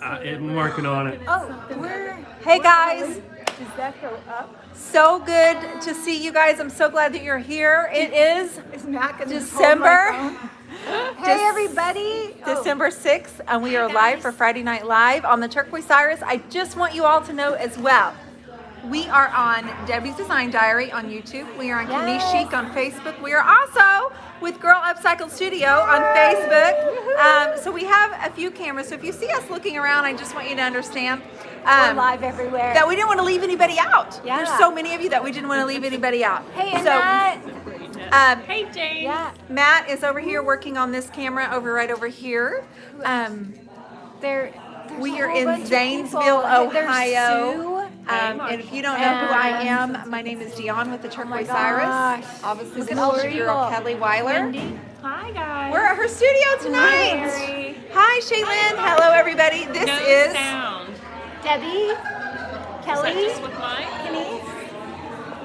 I'm working on it. Hey guys, Does that go up? so good to see you guys. I'm so glad that you're here. It is Matt gonna December. Hey everybody. December 6th, and we are live for Friday Night Live on the Turquoise Iris. I just want you all to know as well, we are on Debi's Design Diary on YouTube. We are on Canice Chic on Facebook. We are also with Girl Upcycled Studio on Facebook. So we have a few cameras. So if you see us looking around, I just want you to understand We're live everywhere. that we didn't want to leave anybody out. Yeah. There's so many of you that we didn't want to leave anybody out. Hey, and so, Matt. Hey, Jane. Yeah. Matt is over here working on this camera right over here. There's We a are whole in bunch of Zanesville, people. There's Ohio. Sue. And if you don't know who I And- am, my name is Dion with the Turquoise gosh. Iris. Obviously, Look this at all is the your girl, people. Kelly Weiler. Wendy. Hi, guys. We're at her studio tonight. Mary. Hi, Shaylin. Hello, everybody. This No is sound. Debbie. Is that Kelly. just with mine? Canice.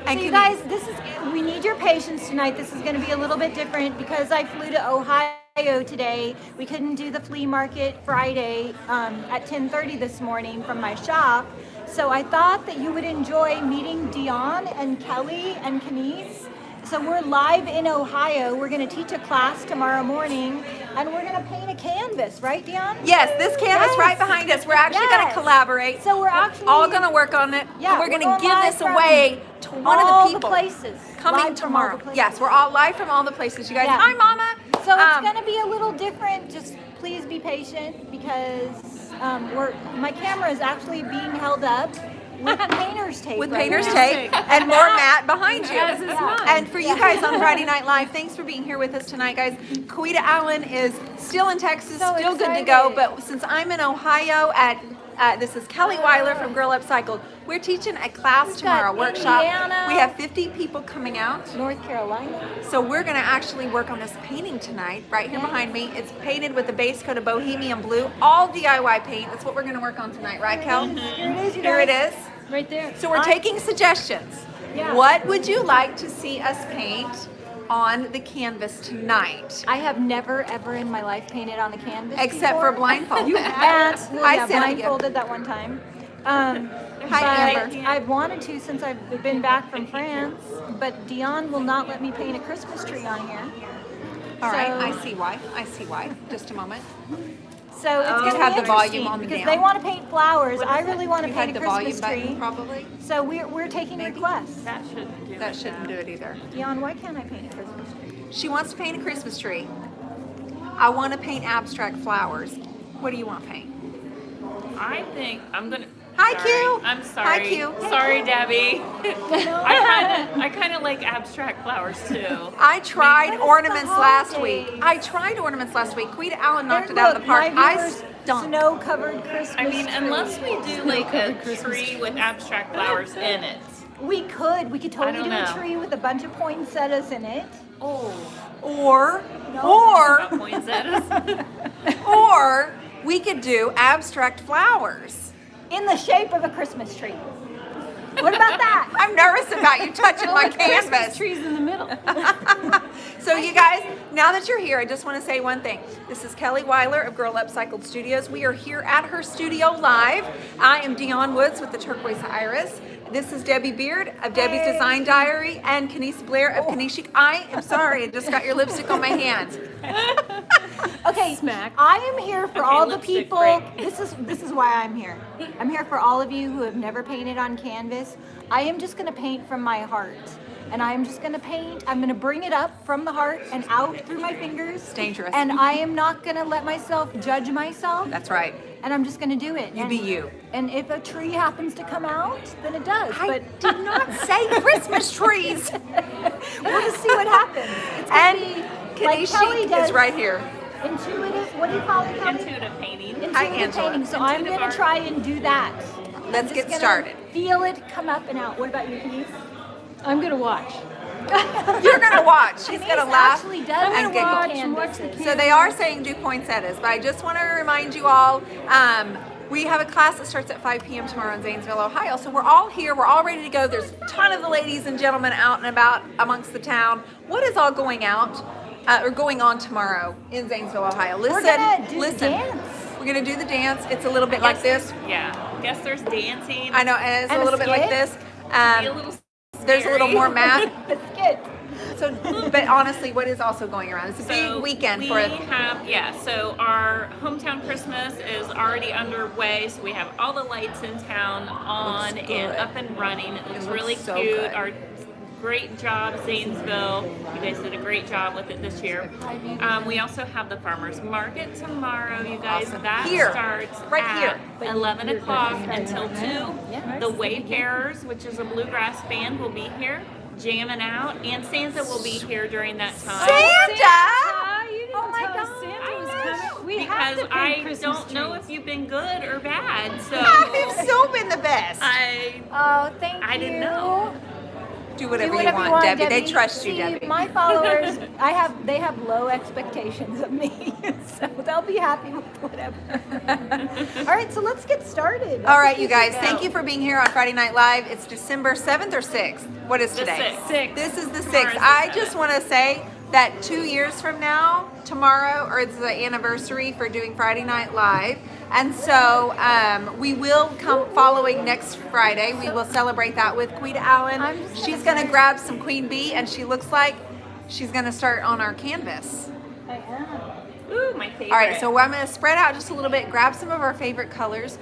and So you Canice. guys, we need your patience tonight. This is going to be a little bit different because I flew to Ohio today. We couldn't do the flea market Friday at 10:30 this morning from my shop. So I thought that you would enjoy meeting Dion and Kelly and Canice. So we're live in Ohio. We're going to teach a class tomorrow morning, and we're going to paint a canvas, right, Dion? Yes, this canvas Yes. right behind us. We're actually going to Yes. collaborate. So we're actually all going to work on it. Yeah, and we're going we're to give going this live away to one of all the people places. coming Live from all tomorrow. the places. Yes, we're all live from all the places. You guys, Yeah. hi, Mama. So it's going to be a little different. Just please be patient because my camera is actually being held up with painter's tape. with right painter's now. tape and more Matt behind you. As is mine. And for you guys on Friday Night Live, thanks for being here with us tonight, guys. Quita Allen is still in Texas, So still good to go. excited. But since I'm in Ohio this is Kelly Weiler from Girl Upcycled. We're teaching a class tomorrow, workshop. Indiana. We have 50 people coming out. North Carolina. So we're going to actually work on this painting tonight, right here behind me. It's painted with a base coat of bohemian blue, all DIY paint. That's what we're going to work on tonight, right, Kel? Here it is. You Here it guys. is. Right there. So we're taking suggestions. Yeah. What would you like to see us paint on the canvas tonight? I have never ever in my life painted on a canvas Except before. for blindfold. And I yeah, sent you. blindfolded that one time. Hi, But Amber. I've wanted to since I've been back from France, but Dion will not let me paint a Christmas tree on here. All right, So- I see why. I see why. Just a moment. So it's You going to had be the volume interesting on because down. they want to paint flowers. I really want to You paint had a the volume Christmas button, tree. probably. So we're taking requests. That shouldn't do That it shouldn't do now. it either. Dion, why can't I paint a Christmas tree? She wants to paint a Christmas tree. I want to paint abstract flowers. What do you want to paint? I think I'm gonna. Hi, sorry. Q. I'm Hi, sorry. Q. Sorry, Debbie. I kind of like abstract flowers too. I tried But it's the ornaments last holidays. week. I tried ornaments last week. Quita Allen knocked There, it out of look, the park. my I viewers, stunk. snow-covered Christmas I mean, tree. unless we do like a tree with abstract flowers in it. We could totally don't do know. a tree with a bunch of poinsettias in it. Oh, Or about poinsettias. or we could do abstract flowers. In the shape of a Christmas tree. What about that? I'm nervous about you touching my canvas. trees in the middle. So you guys, now that you're here, I just want to say one thing. This is Kelly Weiler of Girl Upcycled Studios. We are here at her studio live. I am Dion Woods with the Turquoise Iris. This is Debi Beard of Debi's Design Diary and Canice Blair of Canice Chic. I am sorry, I just got your lipstick on my hand. Okay, Smack. I am here for Okay, all the lipstick people. break. This is why I'm here. I'm here for all of you who have never painted on canvas. I am just gonna paint from my heart. And I am just gonna paint, I'm gonna bring it up from the heart and out through my fingers. It's dangerous. And I am not gonna let myself judge myself. That's right. And I'm just gonna do it. You and, be you. And if a tree happens to come out, then it does. I but did not say Christmas trees. we'll just see what happens. It's gonna And be like Canice Kelly Chic does. is right here. Intuitive, what do you call it, Kelly? Intuitive painting. Hi, Intuitive Angela. painting. So I'm Intuitive gonna art. try and do that. Let's I'm just get gonna started. Feel it come up and out. What about you, Canice? I'm gonna watch. You're gonna watch. She's Canice gonna laugh actually does and giggle. watch the So they are saying do poinsettias, but I just want to remind you all, we have a class that starts at 5 p.m. tomorrow in Zanesville, Ohio. So we're all here. We're all ready to go. There's a ton of the ladies and gentlemen out and about amongst the town. What is all going on tomorrow in Zanesville, Ohio? Listen, We're gonna do listen. dance. We're gonna do the dance. It's a little bit like this. Yeah. Guess there's dancing. I know, and it's And a a little bit like skit? this. Be a little There's a little scary. more math. Let's get. So, but honestly, what is also going around? It's a big weekend for it. So our hometown Christmas is already underway. So we have all the lights in town on Looks and good. up and running. It looks looks really so cute. good. Our great job, Zanesville. You guys did a great job with it this year. We also have the farmers market tomorrow, you guys. Awesome. That Here. starts Right at here. 11 o'clock until 2. The Wayfarers, which is a bluegrass band, will be here jamming out, and Santa will be here during that time. Santa! You didn't Oh my tell us God. Santa was coming. We have Because to paint I Christmas don't know trees. if you've been good or bad, so I've so been the best. Oh, thank you. I didn't know. Do Do whatever, whatever you want, Debbie. They trust you, See, Debbie. my followers, they have low expectations of me, so they'll be happy with whatever. All right, so let's get started. All right, you guys, thank you for being here on Friday Night Live. It's December 7th or 6th. What is The today? 6th. This is the Tomorrow's 6th. the I 7th. just want to say that 2 years from now, tomorrow, or it's the anniversary for doing Friday Night Live. And so we will come following next Friday. We will celebrate that with Queen Allen. I'm just She's gonna going to grab some Queen Bee, and she looks like she's going to start on our canvas. I am. Ooh, my favorite. All right, so I'm going to spread out just a little bit, grab some of our favorite colors.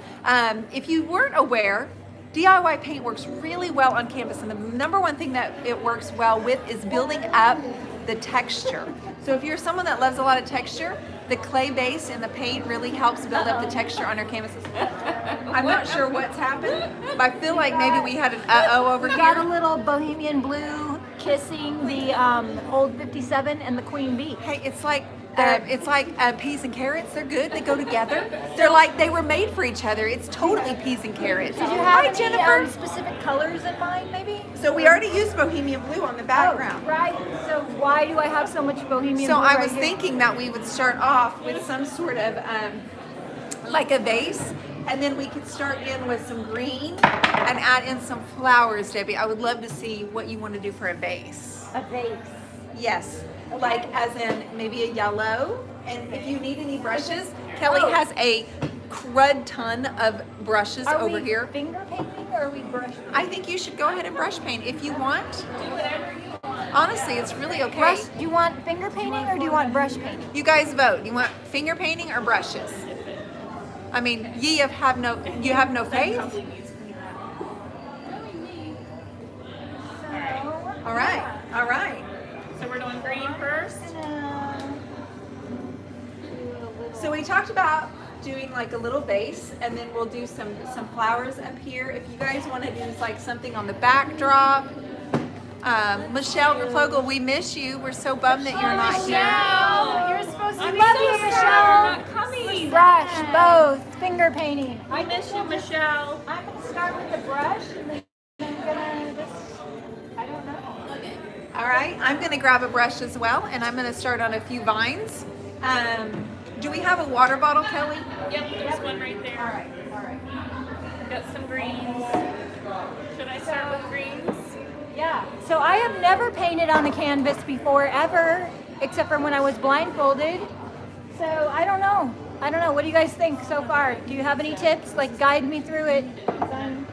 If you weren't aware, DIY paint works really well on canvas, and the number one thing that it works well with is building up the texture. So if you're someone that loves a lot of texture, the clay base and the paint really helps build up the texture on your canvases. I'm not sure what's happened, but I feel like maybe we had an uh-oh over Got a here. little bohemian blue kissing the old 57 and the queen bee. Hey, it's like peas and carrots. They're good. They go together. They were made for each other. It's totally peas and carrots. Did you Hi, have any Jennifer. specific colors in mind, maybe? So we already used bohemian blue on the background. Oh, right. So why do I have so much bohemian So blue I right was here? thinking that we would start off with some sort of like a vase, and then we could start in with some green and add in some flowers, Debbie. I would love to see what you want to do for a vase. a vase. Yes, like as in maybe a yellow. And if you need any brushes, Kelly Oh. has a crud ton of brushes Are over we here. finger painting or are we brush? I think you should go ahead and brush paint if you want. Honestly, it's really okay. Brush? Do you want finger painting or do you want brush painting? You guys vote. You want finger painting or brushes? I mean, you have no faith. All right. So we're doing green first. So we talked about doing like a little base, and then we'll do some flowers up here. If you guys want to do like something on the backdrop. Michelle Refogel, we miss you. We're so bummed that you're not here. Michelle! You're supposed to I'm love so you, sad Michelle. you're not coming. Brush, both, finger painting. I miss you, Michelle. I'm gonna start with the brush and then I'm gonna just, I don't know. All right, I'm going to grab a brush as well, and I'm going to start on a few vines. Do we have a water bottle, Kelly? Yep, there's one right there. All right. Got some greens. Should I start with greens? Yeah, so I have never painted on a canvas before, ever, except for when I was blindfolded. So I don't know. What do you guys think so far? Do you have any tips? Like, guide me through it. 'Cause I'm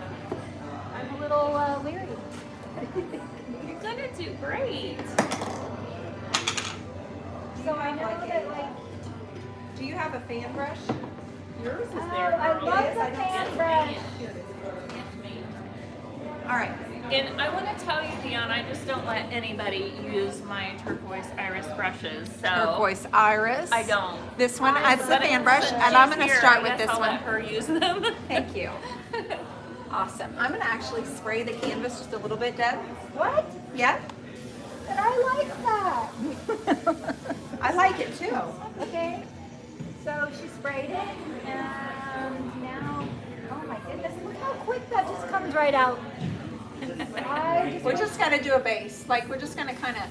a little leery. You're gonna do great. So I know that, like, Do you have a fan brush? Yours is oh, there. I girl. love the fan brush. All right. And I want to tell you, Dion, I just don't let anybody use my turquoise iris brushes. So Turquoise Iris. I don't. This one has the But fan it- brush, since and I'm she's going to here, start I with guess this I'll one. let her use them. Thank you. Awesome. I'm going to actually spray the canvas just a little bit, Deb. What? Yeah? And I like that. I like it too. Okay. So she sprayed it, and now, oh my goodness, look how quick that just comes right out. We're just going to do a base. Like, we're just going to kind of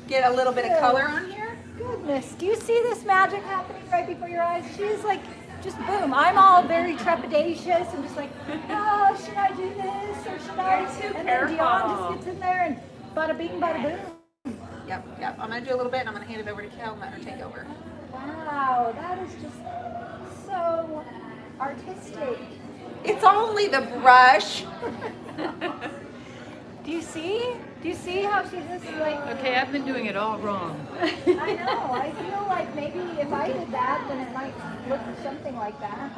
get a little bit of color on here. Goodness, do you see this magic happening right before your eyes? She's like, just boom. I'm all very trepidatious and just like, oh, should I do this or should I? You're too And then Dion careful. just gets in there and bada bing, bada boom. Yep. I'm going to do a little bit, and I'm going to hand it over to Kel and let her take over. Wow, that is just so artistic. It's only the brush. Do you see? Do you see how she's just like? Okay, I've been doing it all wrong. I know. I feel like maybe if I did that, then it might look something like that.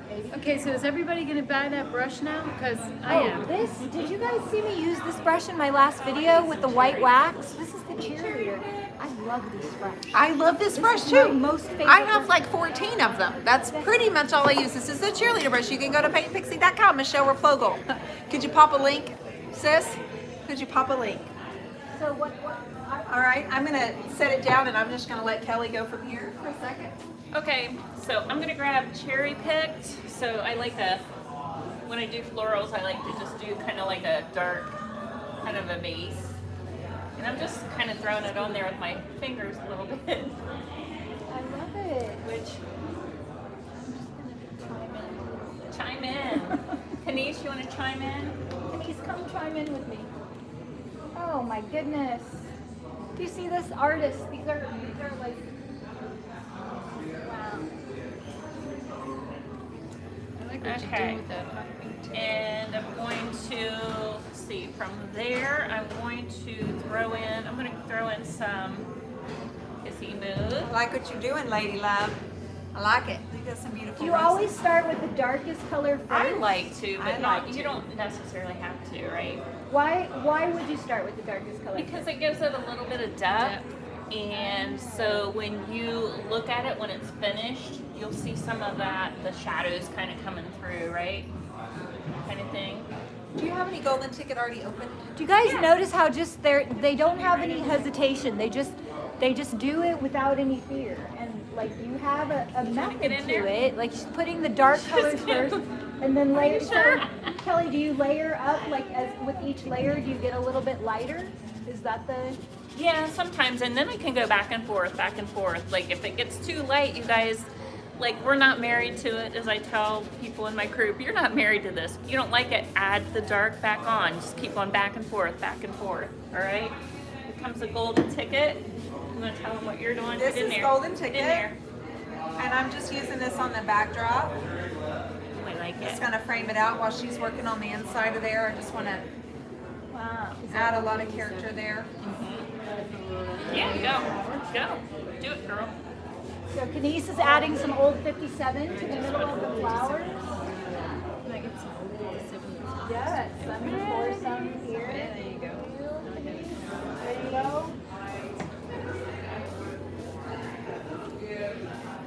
Maybe. Okay, so is everybody gonna buy that brush now? Because I am. This, did you guys see me use this brush in my last video with the white wax? This is the cheerleader. I love this brush. I love this brush is my too. most favorite I have brush. like 14 of them. That's pretty much all I use. This is the cheerleader brush. You can go to paintpixie.com, Michelle Replogle. Could you pop a link, sis? Could you pop a link? So what All right, I'm gonna set it down and I'm just gonna let Kelly go from here for a second. Okay, so I'm gonna grab cherry picked. So I like when I do florals, I like to just do kind of like a dark, kind of a base. And I'm just kind of throwing it on there with my fingers a little bit. I love it. Which, chime in. Canice, you want to chime in? Please come chime in with me. Oh my goodness. Do you see this artist? These are like, wow. I like what you're Okay. doing with that hot pink. And I'm going to, let's see, from there, I'm going to throw in some Kissy Mood. I like what you're doing, lady love. I like it. You got some beautiful Do you roses. always start with the darkest color first? I like to, but I not, like you to. don't necessarily have to, right? Why would you start with the darkest color? Because it gives it a little bit of depth. And so when you look at it when it's finished, you'll see some of that, the shadows kind of coming through, right? Kind of thing. Do you have any golden ticket already open? Do you guys notice how just they don't have any hesitation. They just do it without any fear. And like you have a method get in to there? it. Like she's putting the dark colors first and then layer. sure? So, Kelly, do you layer up like as with each layer? Do you get a little bit lighter? Is that the? Yeah, sometimes, and then I can go back and forth. Like if it gets too light, you guys, like we're not married to it, as I tell people in my group, you're not married to this. If you don't like it, add the dark back on. Just keep on back and forth, all right? Here comes a golden ticket. I'm gonna tell them what you're doing. This Put in is there. golden Put in ticket. there. And I'm just using this on the backdrop. I like Just it. gonna frame it out while she's working on the inside of there. I just wanna Wow. add a lot of character there. Yeah, go. Do it, girl. So Canice is adding some old 57 to the middle of the flowers. Can I get some old 57? Yes, I'm gonna pour some here. There you go. There you go.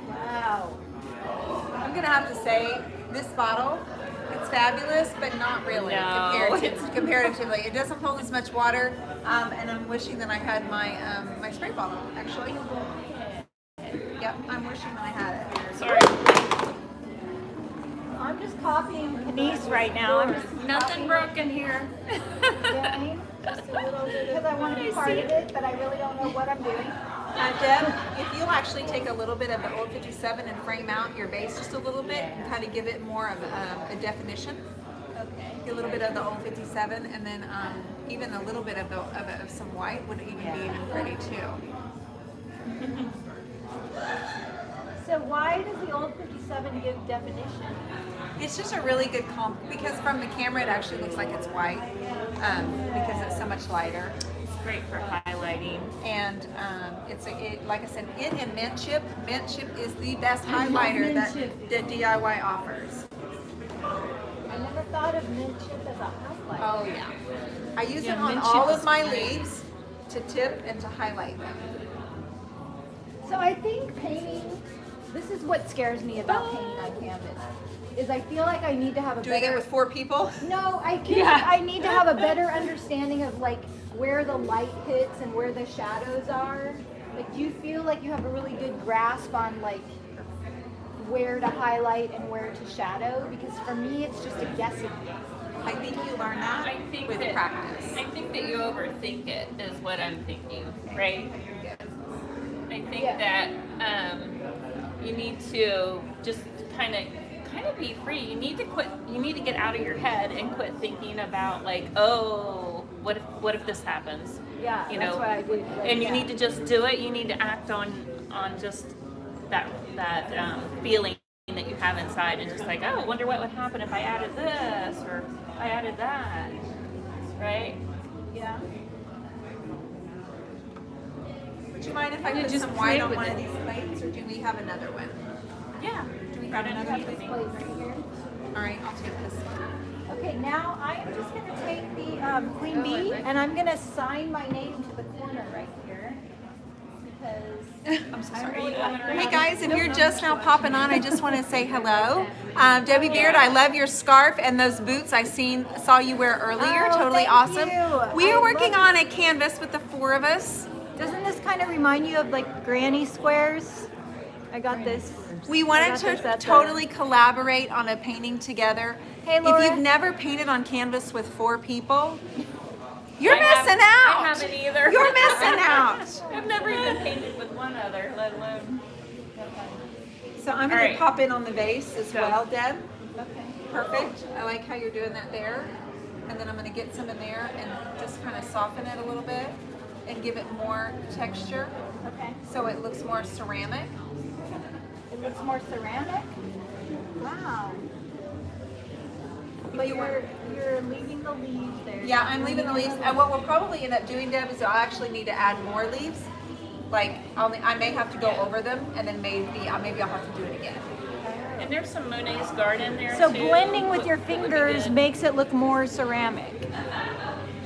Wow. I'm gonna have to say, this bottle, it's fabulous, but not really No. comparatively. It doesn't hold as much water, and I'm wishing that I had my my spray bottle, actually. Yep, I'm wishing that I had it. Sorry. I'm just copying Canice right now. I'm just Nothing broken here. doing just a little bit because I want to be part of it, but I really don't know what I'm doing. Deb, if you'll actually take a little bit of the old 57 and frame out your base just a little bit and kind of give it more of a definition. Okay. A little bit of the old 57 and then even a little bit of some white would even be even pretty too. So why does the old 57 give definition? It's just a really good comp because from the camera it actually looks like it's white because it's so much lighter. It's great for highlighting. And like I said, it and mint chip. Mint chip is the best highlighter that DIY offers. I never thought of mint chip as a highlight. Oh yeah, I use Yeah, it on mint all chip of is my great. leaves to tip and to highlight them. So I think painting, this is what scares me about painting on canvas, is I feel like I need to have a Doing better... it with 4 people. No, I need to have a better understanding of like where the light hits and where the shadows are. Like, do you feel like you have a really good grasp on like where to highlight and where to shadow? Because for me, it's just a guessing game. I think you learn that I think with that practice. I think that you overthink it is what I'm thinking, right? I think Yeah. that you need to just kind of be free. You need to get out of your head and quit thinking about like, oh, what if this happens? Yeah, You that's know, what I do. Like, and you yeah. need to just do it. You need to act on just that feeling that have inside and just like, oh, wonder what would happen if I added this or I added that, right? Yeah. Would you mind if I Yeah, put just some white play on with one it. of these plates, or do we have another one? Yeah. Do we have another This plate? plate right here. All right, I'll take this one. Okay, now I am just going to take the queen bee and I'm going to sign my name to the corner right here because I'm so I sorry. really like Hey guys, if you're just now popping on, I just want to say hello. Debbie Beard, I love your scarf and those boots I saw you wear earlier. Oh, Totally thank awesome. you. We I are working love on a canvas with the 4 of us. Doesn't this kind of remind you of like granny squares? I got this. We I wanted got this to at the- totally collaborate on a painting together. Hey, Laura. If you've never painted on canvas with 4 people, you're I have- missing out. I haven't either. You're missing out. I've never even painted with one other, let alone. So I'm All going right. to pop in on the vase as well, Deb. Okay. Perfect. I like how you're doing that there. And then I'm going to get some in there and just kind of soften it a little bit and give it more texture Okay. so it looks more ceramic. It looks more ceramic. Wow. But you're leaving the leaves there. Yeah, I'm leaving the leaves. And what we'll probably end up doing, Deb, is I'll actually need to add more leaves. Like I may have to go over them, and then maybe I'll have to do it again. And there's some Monet's garden there So too. blending with your Would be fingers good. makes it look more ceramic.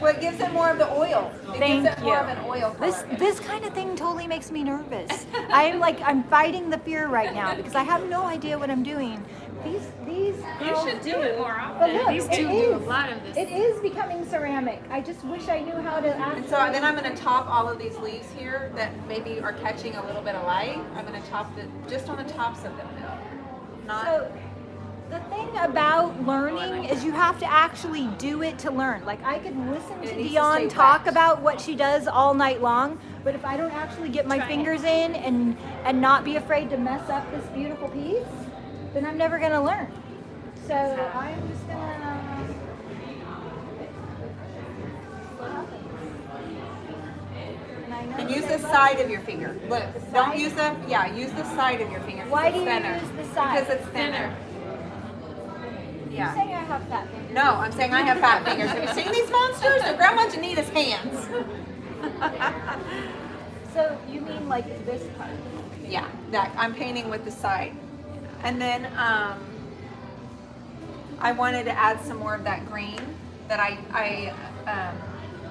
Well, it gives it more of the oil. It Thank gives it more you. of an oil color. This kind of thing totally makes me nervous. I'm fighting the fear right now because I have no idea what I'm doing. These You girls should do it more But often. look, These it two do a is. lot of this. It is becoming ceramic. I just wish I knew how to And actually. so then I'm going to top all of these leaves here that maybe are catching a little bit of light. I'm going to top it just on the tops of them though. Not. So the thing about learning is you have to actually do it to learn. Like I could listen It to needs to Dion stay talk wet. about what she does all night long, but if I don't actually get my fingers in and not be afraid to mess up this beautiful piece, then I'm never gonna learn. So I'm just gonna. What happens? And I know And that use I the love side it. of your finger. Look, The don't side? use use the side of your finger. 'Cause Why it's do you thinner. use the side? Because it's thinner. You're Yeah. saying I have fat fingers. No, I'm saying I have fat fingers. Have you seen these monsters? They're Grandma Janita's hands. So you mean like this part? Yeah, that I'm painting with the side. And then I wanted to add some more of that green that I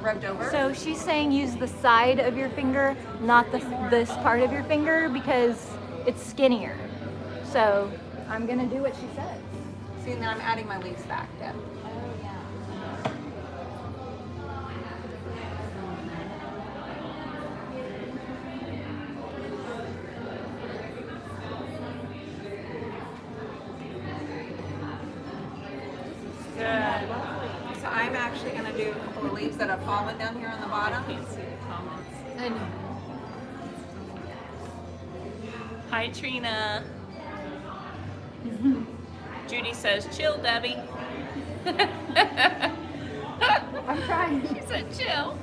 rubbed over. So she's saying use the side of your finger, not this part of your finger because it's skinnier. So I'm gonna do what she says. See, and then I'm adding my leaves back, Deb. Oh yeah. Good. So I'm actually going to do a couple of leaves that have fallen down here on the bottom. Can't see the comments. I know. Hi, Trina. Judy says, chill, Debbie. I'm trying. She said, chill.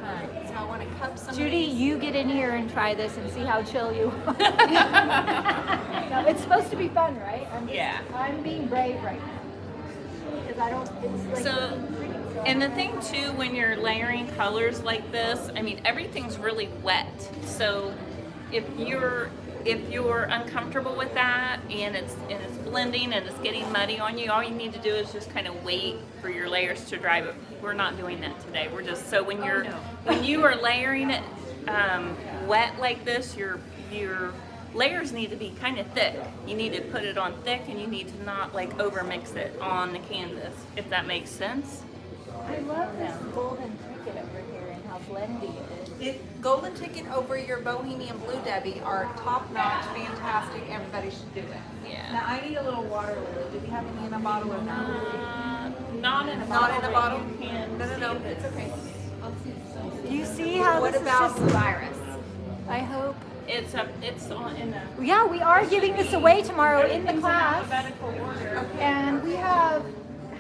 Alright, so I want to cup some Judy, of these. you get in here and try this and see how chill you are. No, it's supposed to be fun, right? Yeah. I'm being brave right now. Because I don't, it's like. So, and the thing too, when you're layering colors like this, I mean, everything's really wet. So if you're uncomfortable with that and it's blending and it's getting muddy on you, all you need to do is just kind of wait for your layers to dry. But we're not doing that today. We're just, so when when you are layering it wet like this, your layers need to be kind of thick. You need to put it on thick and you need to not like over mix it on the canvas, if that makes sense. I love this golden ticket over here and how blendy it is. Golden ticket over your Bohemian Blue, Debbie, are top notch, fantastic. Everybody should do it. Yeah. Now I need a little water, Lily. Do we have any in a bottle or not? Not in a bottle. Not in a but bottle? you can No, see if it's okay. Do you see how What this about is Blue just, Iris? I hope. It's on in the Yeah, we are giving this away tomorrow in the class. alphabetical order. And we have,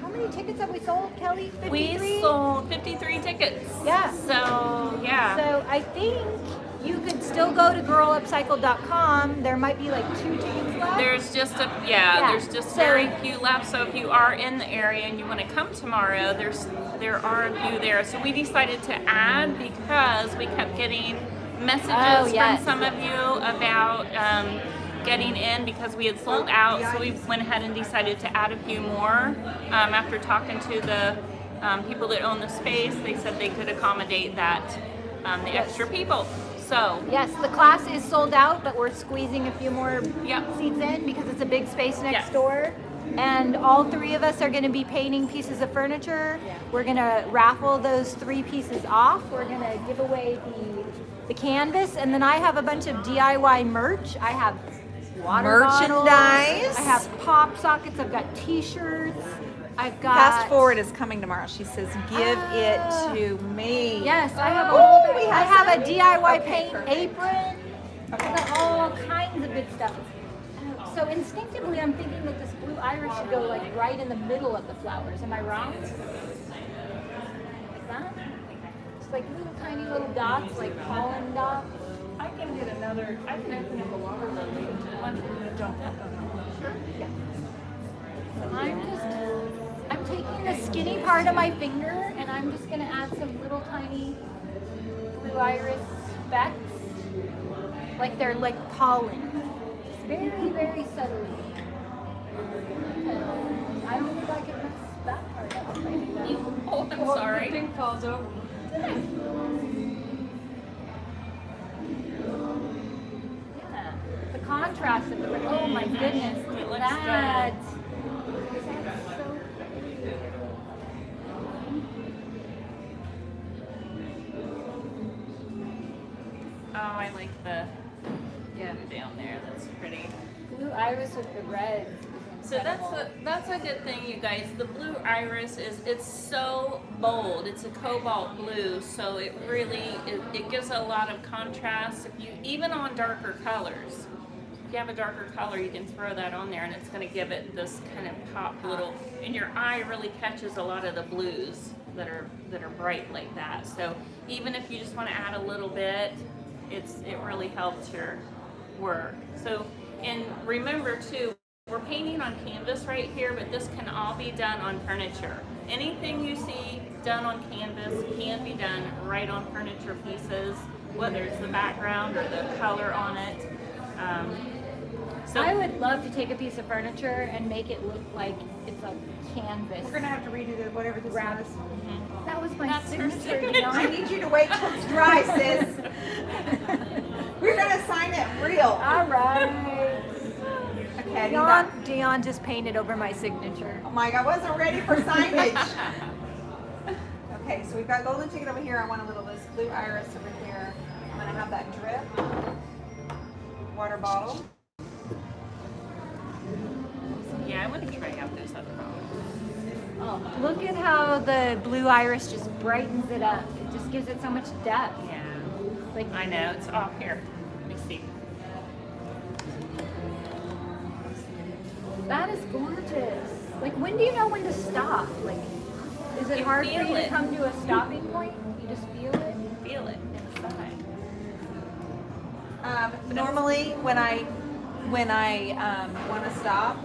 how many tickets have we sold, Kelly? 53? We sold 53 tickets. Yeah. So yeah. So I think You could still go to girlupcycled.com. There might be like 2 tickets left. There's just there's just So- very few left. So if you are in the area and you want to come tomorrow, there are a few there. So we decided to add because we kept getting messages yes. from some of you about getting in because we had sold out. So we went ahead and decided to add a few more. After talking to the people that own the space, they said they could accommodate that the extra people. So Yes, the class is sold out, but we're squeezing a few more Yep. seats in because it's a big space next Yes. door. And all 3 of us are going to be painting pieces of furniture. We're going to raffle those 3 pieces off. We're going to give away the canvas, and then I have a bunch of DIY merch. I have water bottles. Merchandise. I have pop sockets. I've got T-shirts. I've got. Fast Forward is coming tomorrow. She says, "Give it to me." Yes, I have. Oh, we I have have a some? DIY Okay, paint perfect. apron. I've got all kinds of good stuff. So instinctively, I'm thinking that this blue iris should go like right in the middle of the flowers. Am I wrong? Like that? It's like little tiny little dots, like pollen dots. I can get another. I can open up a water lily. I'm taking the skinny part of my finger and I'm just gonna add some little tiny blue iris specks, like they're like pollen. Very, very subtly. I don't think I can mess that part up. Oh, I'm sorry. The thing falls over. Yeah. The contrast of the oh my goodness, look It at looks that. good. That's so pretty. Oh, I like the down there. That's pretty. Blue iris with the red. So that's a good thing, you guys. The blue iris it's so bold. It's a cobalt blue, so it really it gives a lot of contrast. If you even on darker colors, if you have a darker color, you can throw that on there, and it's going to give it this kind of pop little. And your eye really catches a lot of the blues that are bright like that. So even if you just want to add a little bit, it really helps your work. So and remember too. We're painting on canvas right here, but this can all be done on furniture. Anything you see done on canvas can be done right on furniture pieces, whether it's the background or the color on it. So I would love to take a piece of furniture and make it look like it's a canvas. We're gonna have to redo whatever this Wrap. is. That was my That's her signature. signature. I need you to wait till it's dry, sis. We're gonna sign it real. All right. Okay, I need that. Dion just painted over my signature. Oh my God, I wasn't ready for signage. Okay, so we've got golden ticket over here. I want a little of this blue iris over here. I'm gonna have that drip water bottle. yeah, I wouldn't try out those other bottles. Oh, look at how the blue iris just brightens it up. It just gives it so much depth. Yeah, Like I know it's off here. Let me see. that is gorgeous. Like when do you know when to stop? Like, is it You hard for feel you to it. come to a stopping point? You just feel it. Feel it inside. Normally, when I want to stop,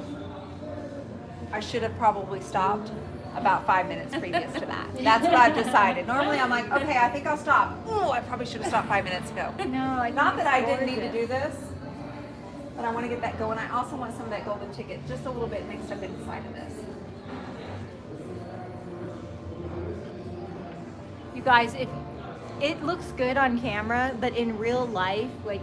I should have probably stopped about 5 minutes previous to that. That's what I've decided. Normally, I'm like, okay, I think I'll stop. Oh, I probably should have stopped 5 minutes ago. No, I think Not that it's I didn't need to gorgeous. do this, but I want to get that going. I also want some of that golden ticket, just a little bit mixed up inside of this. You guys, if it looks good on camera, but in real life, like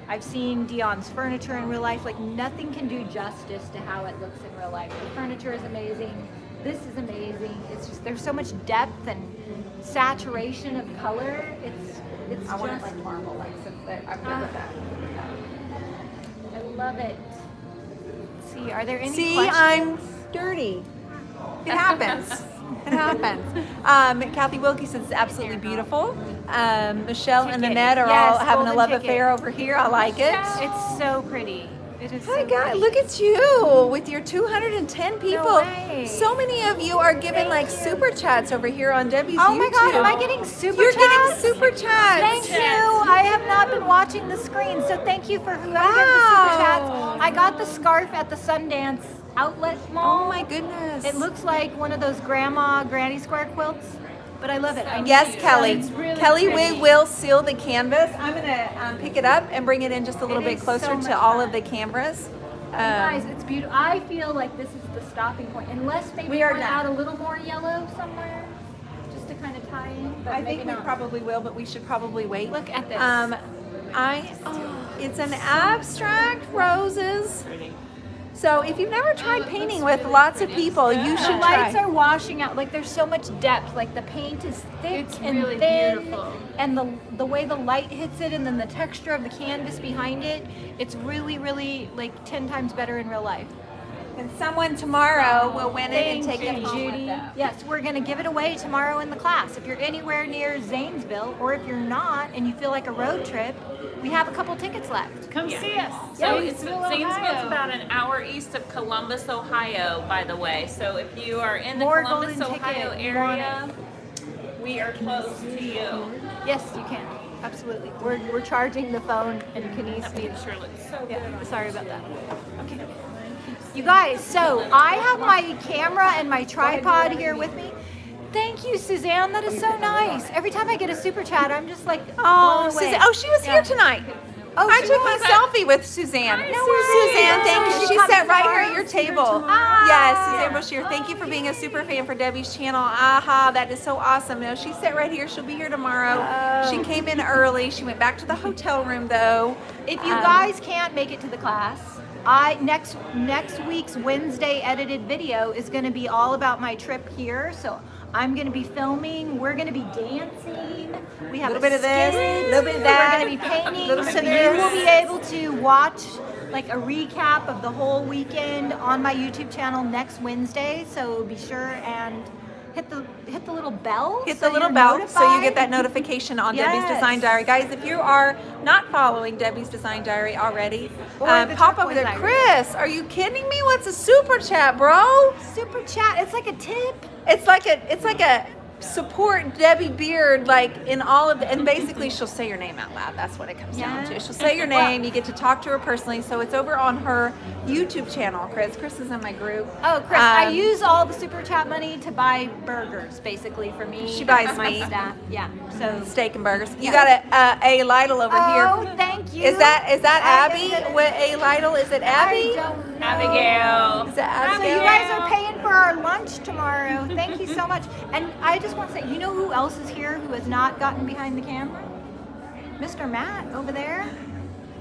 I've seen Dion's furniture in real life, like nothing can do justice to how it looks in real life. The furniture is amazing. This is amazing. It's just there's so much depth and saturation of color. It's I want it just like marble, like so that I'm good with that. I love it. Let's see, are there any See, questions? I'm dirty. It happens. It happens. Kathy Wilkie says it's absolutely beautiful. Michelle and Ticket. Nanette are Yes, all having a golden love ticket. affair over here. I like it. It's so pretty. It is Hi so guys, pretty. look at you with your 210 people. way. So many of you are giving like super chats over here on Debbie's Oh my God, YouTube. am I getting super You're chats? getting super chats. Thank you. I have not been watching the screen, so thank you for whoever gave the super chats. I got the scarf at the Sundance outlet mall. Oh my goodness. It looks like one of those granny square quilts, but I love it. I need Yes, it. Kelly. It's really Kelly, pretty. we will seal the canvas. I'm gonna pick it up and bring it in just a little It bit is closer so much to all fun. of the cameras. Guys, it's beautiful. I feel like this is the stopping point, unless maybe We are we done. add a little more yellow somewhere, just to kind of tie in. But I maybe think we not. probably will, but we should probably wait. Look at this. It's an abstract roses. So if you've never tried painting with lots of people, you The should lights try. are washing out. Like there's so much depth. Like the paint is thick It's and really thin, beautiful. and the way the light hits it, and then the texture of the canvas behind it, it's really, really like 10 times better in real life. And someone tomorrow will win it and Thank take it you, home with Judy. them. Yes, we're gonna give it away tomorrow in the class. If you're anywhere near Zanesville, or if you're not and you feel like a road trip, we have a couple tickets left. Come see us. So it's Zanesville, Zanesville's Ohio. about an hour east of Columbus, Ohio, by the way. So if you are in the More Columbus, golden Ohio ticket. You want area, we are close to you. Yes, you can. Absolutely. We're charging the phone, and Canice That needs. picture looks so good. Yeah, sorry about that. Okay. You guys, so I have my camera and my tripod here with me. Thank you, Suzanne. That is so nice. Every time I get a super chat, I'm just like Oh, blown away. Suzanne. Oh, she was here tonight. Oh, I she took my was? selfie with Suzanne. Suzanne, thank you. She sat right here at your table. Yes, Suzanne Bashir. Thank you for being a super fan for Debbie's channel. Aha, that is so awesome. No, she sat right here. She'll be here tomorrow. She came in early. She went back to the hotel room though. If you guys can't make it to the class, next week's Wednesday edited video is going to be all about my trip here. So I'm going to be filming. We're going to be dancing. We have Little bit of this, skit. little bit of that, We're going to be painting. little bit So of you this. will be able to watch like a recap of the whole weekend on my YouTube channel next Wednesday. So be sure and hit the little bell. Hit so the little you're bell so you get that notified. notification on Yes. Debbie's Design Diary. Guys, if you are not following Debbie's Design Diary already, Or the pop over Turquoise there. Iris. Chris, are you kidding me? What's a super chat, bro? Super chat. It's like a tip. It's like a support Debbie Beard, like in all of the, and basically she'll say your name out loud. That's what it comes down Yeah. to. She'll say your name. You get to talk to her personally. So it's over on her YouTube channel, Chris. Chris is in my group. Oh, Chris, I use all the super chat money to buy burgers, basically, for me. She buys and my meat. staff. Yeah. So. Steak and burgers. You Yeah. got a Lytle over Oh, here. thank you. Is that I Abby? am gonna- What a Lytle? Is it Abby? I don't know. Abigail. Is that So you Abigail? guys are paying for our lunch tomorrow. Thank you so much. And I just want to say, you know who else is here who has not gotten behind the camera? Mr. Matt over there.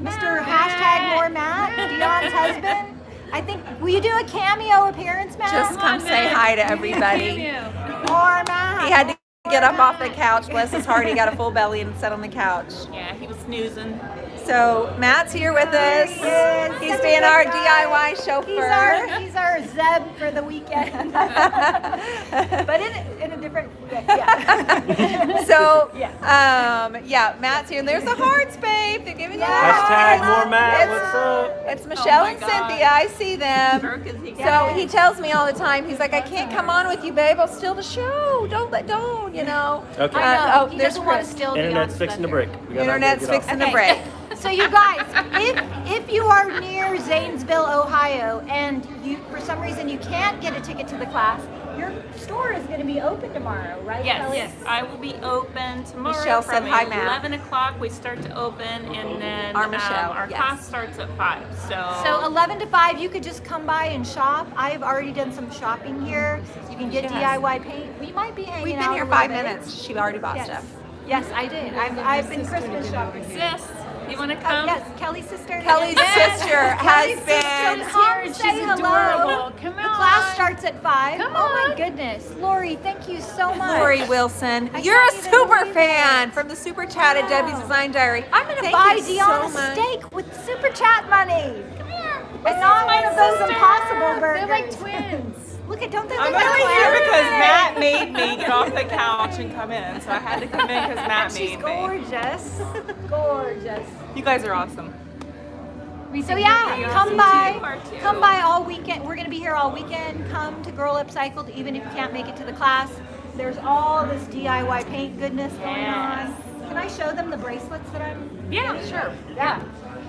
Mr. Hashtag more Matt, Dion's husband. I think, will you do a cameo appearance, Matt? Just come say hi to everybody. More Matt. He had to get up off the couch. Bless his heart. He got a full belly and sat on the couch. Yeah, he was snoozing. So Matt's here with us. Yes. He's being our DIY chauffeur. He's our Zeb for the weekend. But in a different way. Yeah. So, Yeah. yeah, Matt's here. And there's the hearts, babe. They're giving you the Hashtag hearts. more Matt. It's- What's up? It's Michelle my and God. Cynthia. I see them. Jerk is he So he tells me all the time, he's like, I can't come on with you, babe. I'll steal the show. Don't, you know. Okay. I know. Oh, He there's doesn't want to Chris. steal Internet's Dion's fixing to thunder. break. We gotta Internet's get off. fixing to break. So you guys, if you are near Zanesville, Ohio, and you for some reason you can't get a ticket to the class, your store is going to be open tomorrow, right? Yes, Kelly? yes. I will be open tomorrow Michelle from said hi, Matt. 11 o'clock. We start to open, and then Our Michelle, our yes. class starts at 5. So 11 to 5, you could just come by and shop. I've already done some shopping here. You can get Yes. DIY paint. We might be hanging We've out been here a little 5 bit. minutes. She already bought Yes. stuff. Yes, I did. I've been Christmas shopping. Sis, you want to Oh, come? yes, Kelly's sister. Kelly's Yes. sister has Kelly's been. sister, come She's say hello. adorable. Come The class on. starts at 5. Come Oh my on. goodness. Lori, thank you so much. Lori Wilson, I you're a can't even super believe fan it. from the super chat at Debbie's Wow. Design Diary. I'm going to Thank buy you Dion a so much. steak with super chat money. And not one of those impossible burgers. They're like twins. Look at, don't they I'm look only like here twins? because Matt made me get off the couch and come in, so I had to come in because Matt She's made me. gorgeous. Gorgeous. You guys are awesome. So yeah, come by. Part two. Come by all weekend. We're gonna be here all weekend. Come to Girl Upcycled, even if you can't make it to the class. There's all this DIY paint goodness going on. Can I show them the bracelets that I'm? Yeah, sure. Yeah.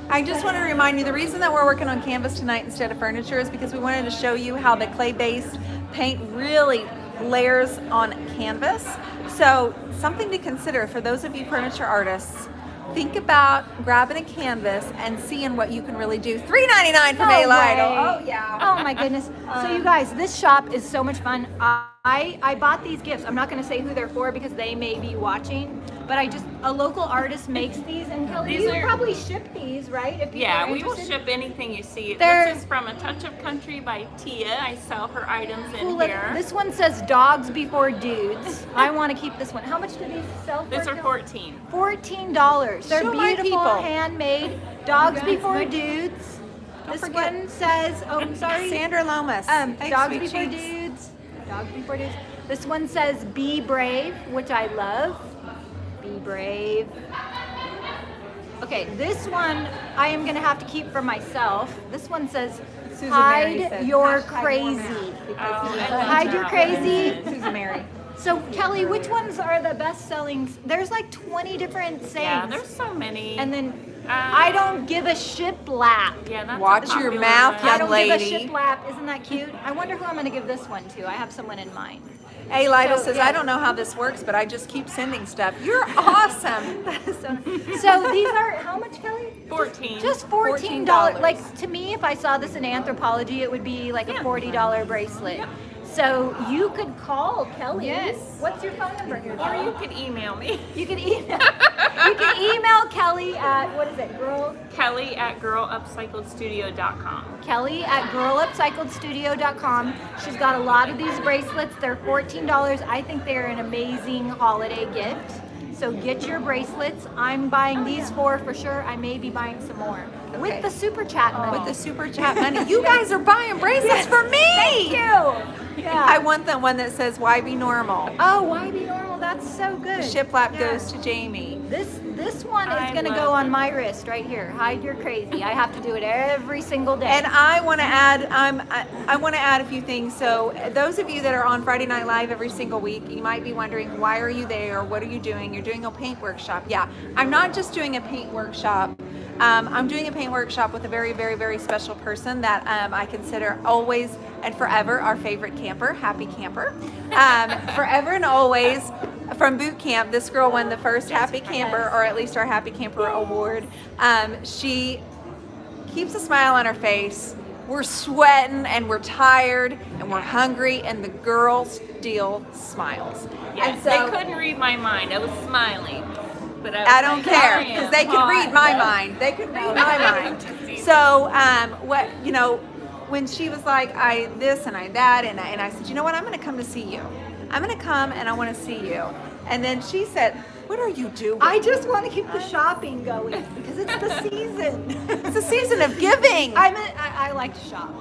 I just want to remind you, the reason that we're working on canvas tonight instead of furniture is because we wanted to show you how the clay-based paint really layers on canvas. So something to consider for those of you furniture artists. Think about grabbing a canvas and seeing what you can really do. $3.99 from A Lidl. Oh yeah. Oh my goodness. So you guys, this shop is so much fun. I bought these gifts. I'm not going to say who they're for because they may be watching, but a local artist makes these, and Kelly, These you are- probably ship these, right? If people Yeah, are we will interested? ship anything you see. They're- This is from A Touch of Country by Tia. I sell her items in Cool. here. This one says dogs before dudes. I want to keep this one. How much do these sell for? These are Kelly? 14. $14. They're Show my beautiful, people. handmade. Dogs before dudes. This forget. one says, oh, I'm sorry. Sandra Lomas. Thanks, Dogs sweet before cheeks. dudes. Dogs before dudes. This one says be brave, which I love. Be brave. Okay, this one I am gonna have to keep for myself. This one says Susan Mary hide said, your "Hashtag crazy. more Hide your crazy. Susan Mary. So Kelly, which ones are the best selling? There's like 20 different sayings. Yeah, there's so many. And then I don't give a shiplap. Yeah, that's a Watch your popular mouth, one. I young don't lady. give a shiplap. Isn't that cute? I wonder who I'm going to give this one to. I have someone in mind. A Lidl So, says, yeah. I don't know how this works, but I just keep sending stuff. You're awesome. So these are how much, Kelly? 14. Just $14. $14. Like to me, if I saw this in Anthropology, it would be like a $40 bracelet. So you could call Kelly. Yes. What's your phone number here? Or you could email me. You can email. You can email Kelly at what is it, girl? Kelly at girlupcycledstudio.com. Kelly at girlupcycledstudio.com. She's got a lot of these bracelets. They're $14. I think they're an amazing holiday gift. So get your bracelets. I'm buying these four for sure. I may be buying some more. Okay. With the super chat money. With the super chat money. You guys are buying bracelets for me. Thank you. Yeah. I want the one that says, why be normal? Oh, why be normal? That's so good. Shiplap Yeah. goes to Jamie. This one is I going to love go on it. my wrist right here. Hide your crazy. I have to do it every single day. And I want to add, I want to add a few things. So those of you that are on Friday Night Live every single week, you might be wondering, why are you there? What are you doing? You're doing a paint workshop. Yeah, I'm not just doing a paint workshop. I'm doing a paint workshop with a very, very, very special person that I consider always and forever our favorite camper, Happy Camper. Forever and always. From boot camp, this girl won the first Happy Camper, or at least our Happy Camper award. She keeps a smile on her face. We're sweating and we're tired and we're hungry, and the girl still smiles. Yes, And so they couldn't read my mind. I was smiling. But I don't care, because they can read my mind. They can read my mind. So what, you know, when she was like, I this and I that, and I said, you know what, I'm going to come to see you. I'm going to come and I want to see you. And then she said, what are you doing? I just want to keep the shopping going because it's the season. It's a season of giving. I like to shop.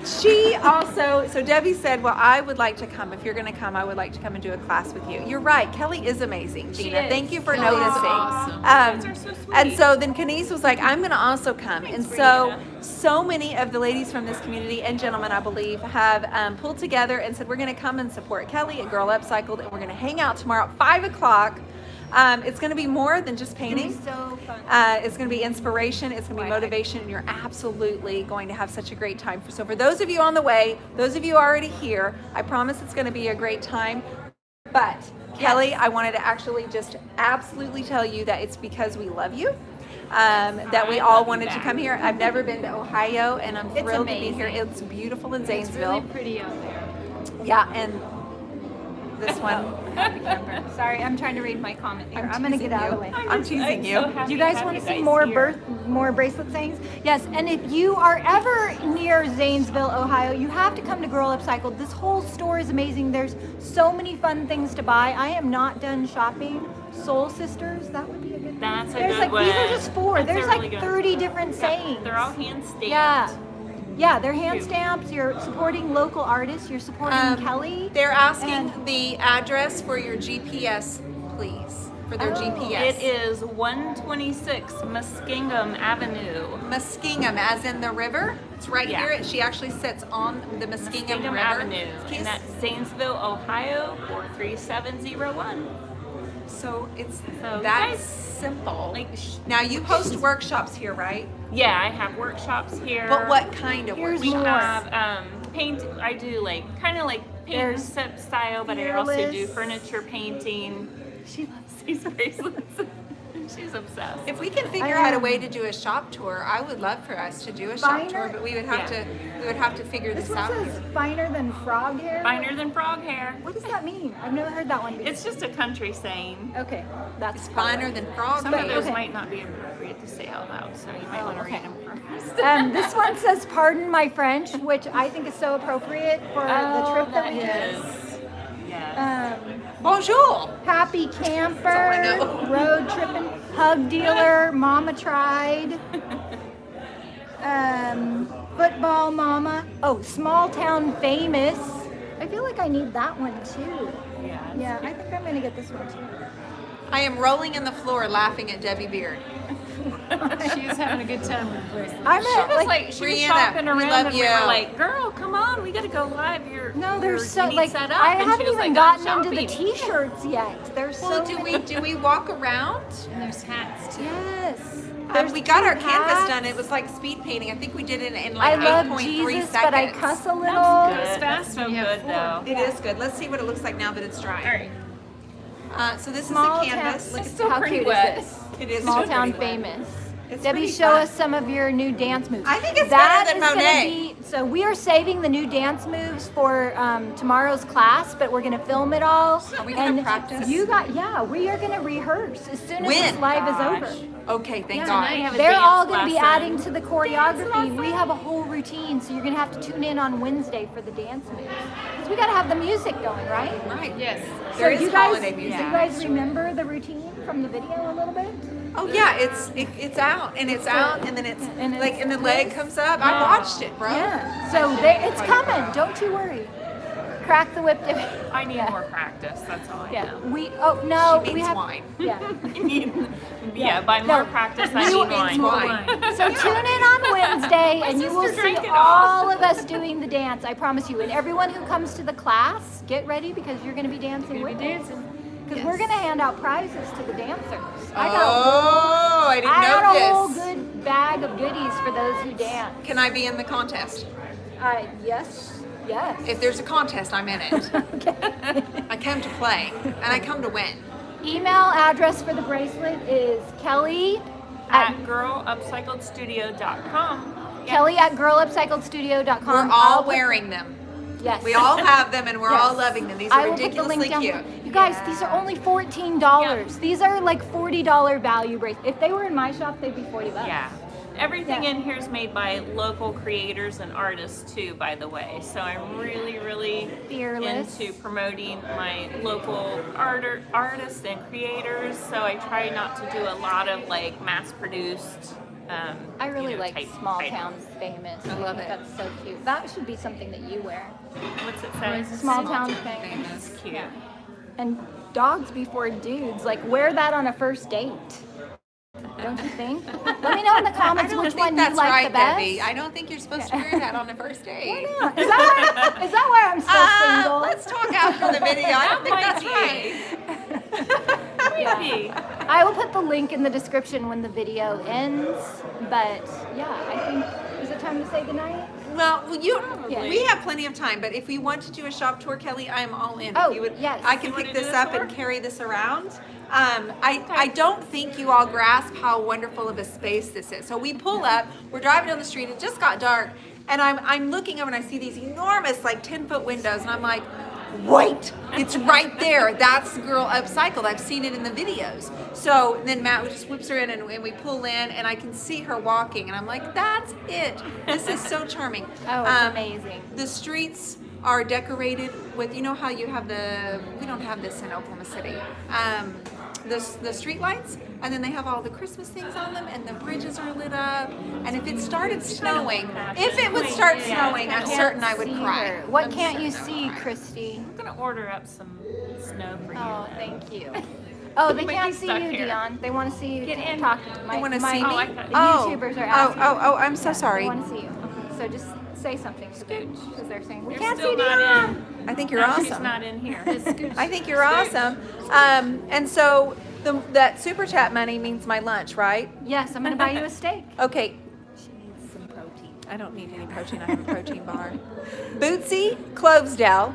She also, so Debbie said, well, I would like to come. If you're going to come, I would like to come and do a class with you. You're right. Kelly is amazing, Gina. is. Thank you for Kelly's noticing. awesome. Those are so sweet. And so then Canice was like, I'm going to also come. And Brianna. so many of the ladies from this community and gentlemen, I believe, have pulled together and said, we're going to come and support Kelly at Girl Upcycled, and we're going to hang out tomorrow at 5 o'clock. It's going to be more than just painting. So fun. It's going to be inspiration. It's going to be motivation, and you're absolutely going to have such a great time. So for those of you on the way, those of you already here, I promise it's going to be a great time. But Kelly, I wanted to actually just absolutely tell you that it's because we love you. That we all wanted to come here. I've never been to Ohio, and I'm thrilled to be here. It's beautiful in It's Zanesville. really pretty out there. Yeah, and this one. Sorry, I'm trying to read my comment here. I'm gonna get out of the way. I'm teasing you. Do you guys want to see more more bracelet things? Yes, and if you are ever near Zanesville, Ohio, you have to come to Girl Upcycled. This whole store is amazing. There's so many fun things to buy. I am not done shopping. Soul Sisters, that would be a good. That's a There's good like one. these are just four. That's a There's really like good 30 different sayings. They're all hand stamped. Yeah. Yeah, they're hand stamps. You're supporting local artists. You're supporting Kelly. They're asking And- the address for your GPS, please, for their GPS. It is 126 Muskingum Avenue. Muskingum, as in the river. It's right Yeah. here. She actually sits on the Muskingum River. Avenue. Can you And that's Zanesville, Ohio, 43701. So it's So that guys, simple. Like, Now you host workshops here, right? yeah, I have workshops here. But what kind of Here's We workshops? more. have paint. I do like kind of like paint and There's sip style, but I also do Fearless. furniture painting. She loves these bracelets. She's obsessed. If we can figure out a way to do a shop tour, I would love for us to do a shop Finer? tour. But we would have Yeah. to figure This this one out says here. finer than frog hair. Finer than frog hair. What does that mean? I've never heard that one before. It's just a country saying. Okay, that's It's finer than frog Some of hair. those Okay. might not be appropriate to say out loud, so you might want to okay. read them first. This one says "Pardon my French," which I think is so appropriate for the trip that we did. Yes. Bonjour. Happy That's all I camper, know. road tripping, hug dealer, mama tried, football mama. Oh, small town famous. I feel like I need that one too. Yeah. Yeah, I think I'm gonna get this one too. I am rolling in the floor laughing at Debbie Beard. She's having a good time with the bracelet. I'm She at, was like, she was Brianna, shopping we around love and we you. were like, girl, come on, we gotta go live. no, they're so you need like set up. I And she haven't was even like, I'm gotten into the shopping. T-shirts yet. There's Well, so do many. we walk around? And there's hats too. Yes. We got two our canvas hats. done. It was like speed painting. I think we did it in I like love 8.3 Jesus, seconds. but I cuss a little. That's good. fast So when you have good four. though. It is good. Let's see what it looks like now that it's dry. All right. So this Small is the canvas. town. It's still How pretty cute wet. is this? It is Small pretty town wet. famous. It's Debbie, pretty show fun. us some of your new dance moves. I think it's That better than is gonna Monet. be- so we are saving the new dance moves for tomorrow's class, but we're going to film it all. Are we gonna And practice? we are going to rehearse as soon as When? this live is Gosh. over. Okay, thank Yeah, God. I have a They're dance all going to be lesson. adding to the choreography. We have a whole routine, so you're going to have to tune in on Wednesday for the dance moves. Because we got to have the music going, right? Right. Yes. There so is you guys, holiday music. Do you guys remember the routine from the video a little bit? Oh yeah, it's out and it's out and then it's And like it's- and the leg comes up. I watched it, bro. Yeah. So it's coming. Don't you worry. Crack the whip. I need more practice. That's all I Yeah. know. She We means have wine. Yeah. Yeah, by more No. practice, I She need means wine. wine. So tune in on Wednesday and you will sister see drank it all. all of us doing the dance. I promise you. And everyone who comes to the class, get ready because you're going to be dancing You're with gonna be us. dancing. Because we're going to hand out prizes to the dancers. I Oh, I didn't got know a whole this. good bag of goodies for those who dance. Can I be in the contest? Yes. Yes. If there's a contest, I'm in it. I come to play and I come to win. Email address for the bracelet is Kelly At girlupcycledstudio.com. Kelly at girlupcycledstudio.com. We're all wearing them. Yes. We all have them and we're Yes. all loving them. These I are will put the link ridiculously down. cute. You guys, these are only $14. These are like $40 value bracelets. If they were in my shop, they'd be $40. Yeah. Everything Yeah. in here is made by local creators and artists too, by the way. So I'm really, really Fearless. into promoting my local artists and creators. So I try not to do a lot of like mass-produced. I really like type small items. town famous. I love think it. That's so cute. That should be something that you wear. What's it say? Small town famous. It's cute. Yeah. And dogs before dudes. Like wear that on a first date. Don't you think? Let me know in the I comments don't which think one that's you like right, the best. Debbie. I don't think you're supposed to wear that on the first date. Yeah. Is that why I'm still single? Let's talk after the video. I don't think that's right. Yeah. I will put the link in the description when the video ends. But yeah, I think is it time to say goodnight? Well, Yeah. we have plenty of time, but if we want to do a shop tour, Kelly, I'm all in. Oh, If you would, yes. I can You pick wanna do this this up tour? and carry this around. I don't think you all grasp how wonderful of a space this is. So we pull up, we're driving down the street, it just got dark, and I'm looking over and I see these enormous like 10-foot windows, and I'm like, wait, it's right there. That's Girl Upcycled. I've seen it in the videos. So then Matt just whips her in and we pull in and I can see her walking and I'm like, that's it. This is so charming. Oh, it's amazing. The streets are decorated with, you know how you have we don't have this in Oklahoma City, the street lights, and then they have all the Christmas things on them and the bridges are lit up. And if it started snowing, if it would start snowing, I'm certain I would See cry. her. What I'm can't you certain I would see, cry. Christy? I'm gonna order up some snow for you. Oh, thank you. Oh, they Might can't be see stuck you, here. Dion. They want to see you Get in. talk. They wanna my, see me? Oh, I The thought- YouTubers are asking. I'm so sorry. They want to see you. So just say something to them because they're saying we You're can't still see not Dion. in. I think you're No, awesome. She's not in here. I think you're awesome. And so that super chat money means my lunch, right? Yes, I'm gonna buy you a steak. Okay. She needs some protein. I don't need any protein. I have a protein bar. Bootsy Cloverdale.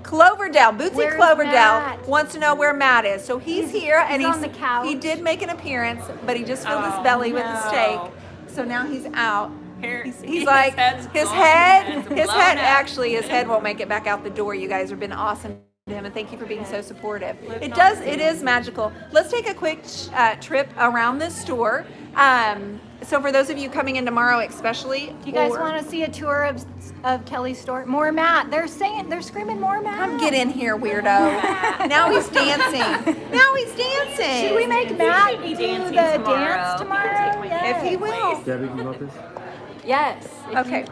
Cloverdale? Bootsy Where's Cloverdale Matt? wants to know where Matt is. So he's here and he's on the couch. he did make an appearance, but he just filled his Oh, belly with the no. steak. So now he's out. Here- He's his like head's his gone. head It's his blown head up. actually his head won't make it back out the door. You guys have been awesome to him, and thank you for being so supportive. It is magical. Let's take a quick trip around this store. So for those of you coming in tomorrow especially, Do you guys want to see a tour of Kelly's store? More Matt. They're screaming more Matt. come get in here, weirdo. Now he's dancing. Should we make Matt should be do the dancing dance tomorrow. tomorrow? If he will. Debbie, can you want this? Yes. if Okay.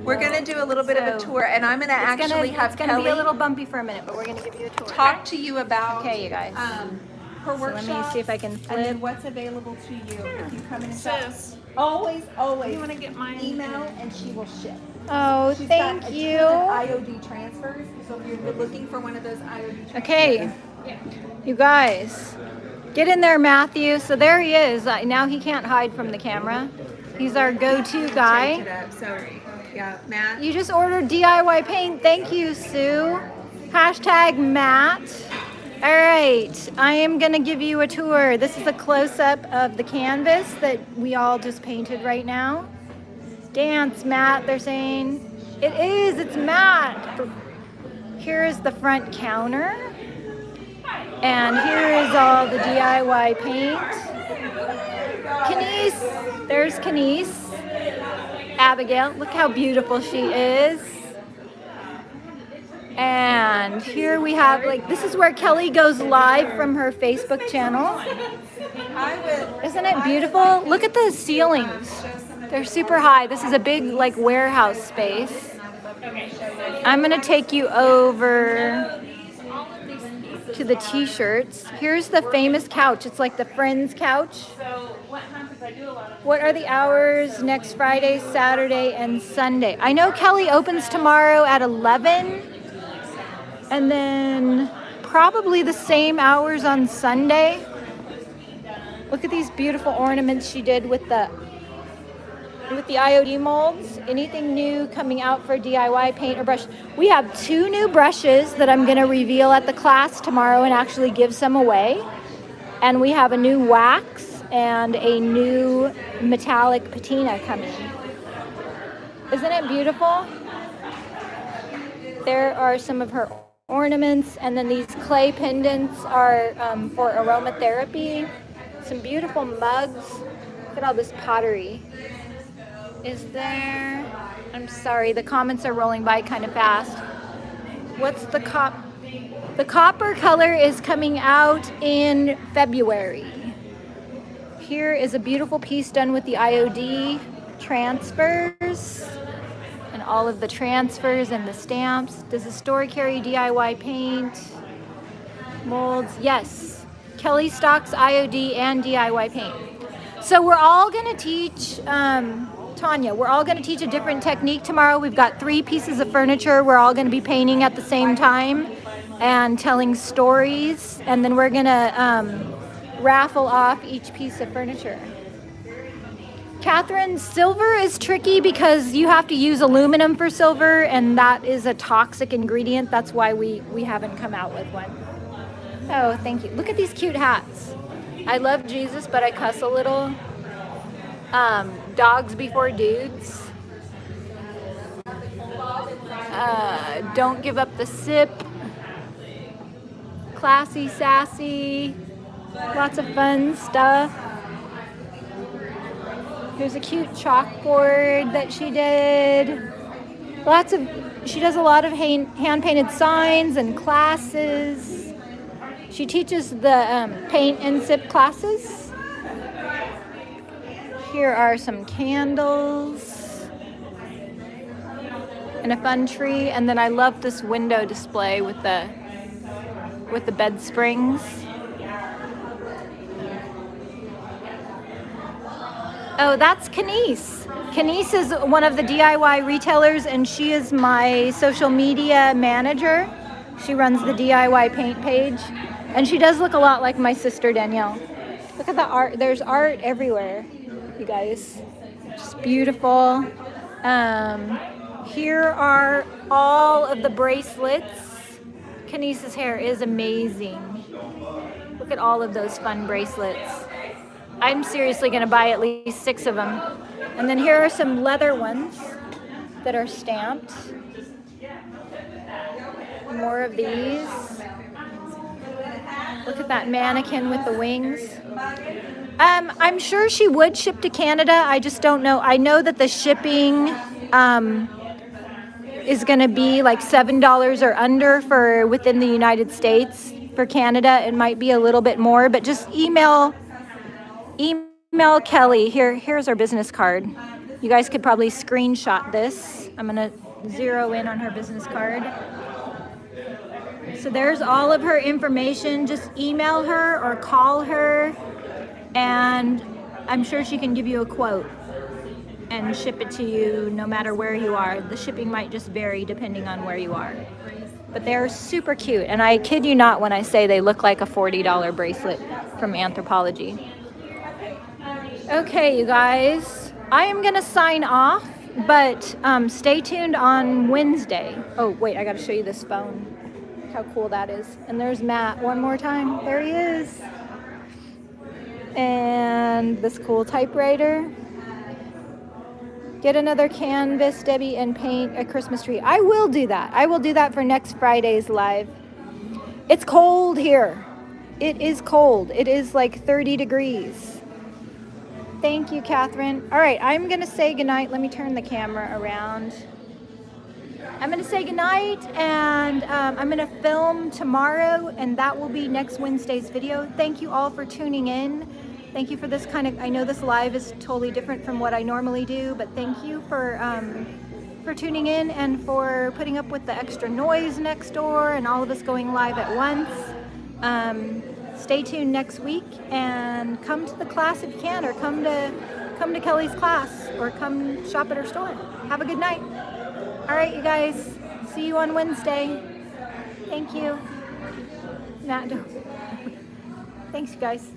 We're gonna do a little bit of a So, tour, and I'm gonna actually have it's gonna be a Kelly little bumpy for a minute, but we're gonna give you a tour. talk to you about Okay, you guys. her So let me workshop. see if I can And flip. then what's available to you if you come in and shop. Sis, Always. you want to get mine? Email and she will ship. Oh, She's thank got a you. ton of IOD transfers, so if you're looking for one of those IOD transfers. Okay, you guys, get in there, Matthew. So there he is. Now he can't hide from the camera. He's our go-to Take guy. it up. So, yeah, Matt. You just ordered DIY paint. Thank you, Sue. Hashtag Matt. All right, I am gonna give you a tour. This is a close-up of the canvas that we all just painted right now. Dance, Matt, they're saying. It is, it's Matt. Here is the front counter. And here is all the DIY paint. Canice, there's Canice. Abigail, look how beautiful she is. And here we have, this is where Kelly goes live from her Facebook channel. Isn't it beautiful? Look at the ceilings. They're super high. This is a big, warehouse space. I'm gonna take you over to the t-shirts. Here's the famous couch. It's like the Friends couch. What are the hours next Friday, Saturday, and Sunday? I know Kelly opens tomorrow at 11, and then probably the same hours on Sunday. Look at these beautiful ornaments she did with the IOD molds. Anything new coming out for DIY paint or brush? We have 2 new brushes that I'm going to reveal at the class tomorrow and actually give some away. And we have a new wax and a new metallic patina coming. Isn't it beautiful? There are some of her ornaments, and then these clay pendants are for aromatherapy. Some beautiful mugs. Look at all this pottery. Is there? I'm sorry, the comments are rolling by kind of fast. What's the The copper color is coming out in February. Here is a beautiful piece done with the IOD transfers and all of the transfers and the stamps. Does the store carry DIY paint? Molds? Yes. Kelly stocks IOD and DIY paint. So we're all going to teach, Tanya, we're all going to teach a different technique tomorrow. We've got 3 pieces of furniture. We're all going to be painting at the same time and telling stories. And then we're going to raffle off each piece of furniture. Catherine, silver is tricky because you have to use aluminum for silver, and that is a toxic ingredient. That's why we haven't come out with one. Oh, thank you. Look at these cute hats. I love Jesus, but I cuss a little. Dogs before dudes. Don't give up the sip. Classy, sassy. Lots of fun stuff. Here's a cute chalkboard that she did. She does a lot of hand-painted signs and classes. She teaches the paint and sip classes. Here are some candles and a fun tree. And then I love this window display with the with the bed springs. Oh, that's Canice. Canice is one of the DIY retailers, and she is my social media manager. She runs the DIY paint page, and she does look a lot like my sister Danielle. Look at the art. There's art everywhere, you guys. Just beautiful. Here are all of the bracelets. Canice's hair is amazing. Look at all of those fun bracelets. I'm seriously gonna buy at least 6 of them. And then here are some leather ones that are stamped. More of these. Look at that mannequin with the wings. I'm sure she would ship to Canada. I just don't know. I know that the shipping is gonna be like $7 or under for within the United States. For Canada, it might be a little bit more, but just email Kelly. Here's our business card. You guys could probably screenshot this. I'm gonna zero in on her business card. So there's all of her information. Just email her or call her, and I'm sure she can give you a quote and ship it to you no matter where you are. The shipping might just vary depending on where you are. But they're super cute, and I kid you not when I say they look like a $40 bracelet from Anthropologie. Okay, you guys, I am gonna sign off, but stay tuned on Wednesday. Oh, wait, I gotta show you this phone. Look how cool that is. And there's Matt one more time. There he is. And this cool typewriter. Get another canvas, Debbie, and paint a Christmas tree. I will do that. I will do that for next Friday's live. It's cold here. It is cold. It is like 30 degrees. Thank you, Catherine. All right, I'm going to say goodnight. Let me turn the camera around. I'm going to say goodnight, and I'm going to film tomorrow, and that will be next Wednesday's video. Thank you all for tuning in. Thank you for this kind of, I know this live is totally different from what I normally do, but thank you for tuning in and for putting up with the extra noise next door and all of us going live at once. Stay tuned next week and come to the class if you can, or come to Kelly's class, or come shop at her store. Have a good night. All right, you guys, see you on Wednesday. Thank you. Thanks, you guys.